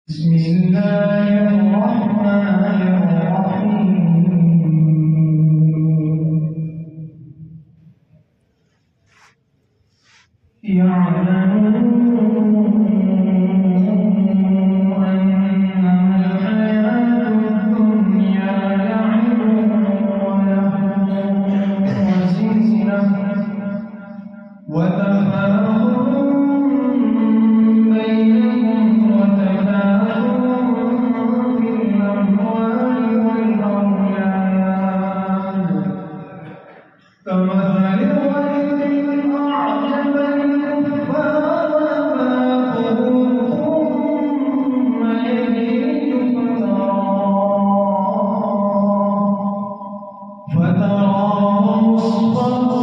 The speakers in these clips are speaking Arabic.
بسم الله الرحمن الرحيم. يعلمون أنما الحياة الدنيا لعب ولهو وزينة وتفاخر بينكم وتكاثر في الأموال والأولاد كمثل غيث أعجب الكفار نباته ثم يهيج فتراه مصفرا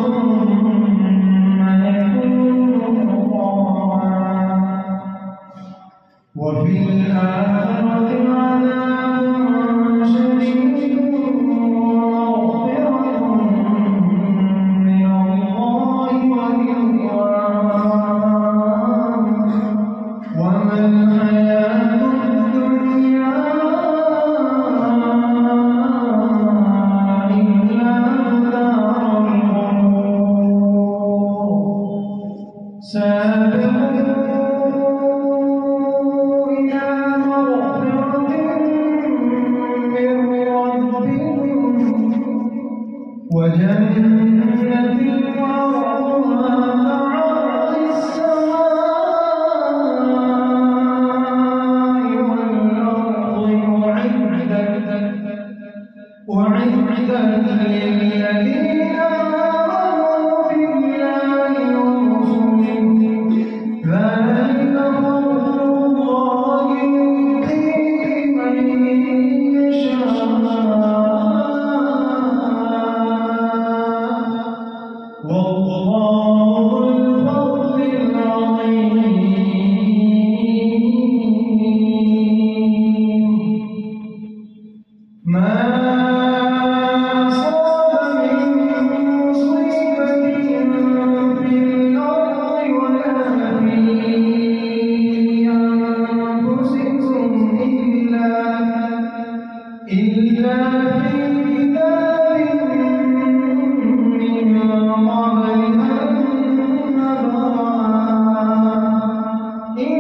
ثم يكون حطاما وفي الآخرة عذاب شديد ومغفرة من الله ورضوان وما الحياة الدنيا إلا دار الغرور. سابقوا إلى مغفرة من ربكم وجنة عرضها كعرض السماء والأرض أعدت للذين آمنوا بالله ورسله ذلك فضل الله يؤتيه من يشاء والله ذو الفضل العظيم. ما أصاب من مصيبة في الأرض ولا في أنفسكم إلا في كتاب من قبل أن نبرأها إن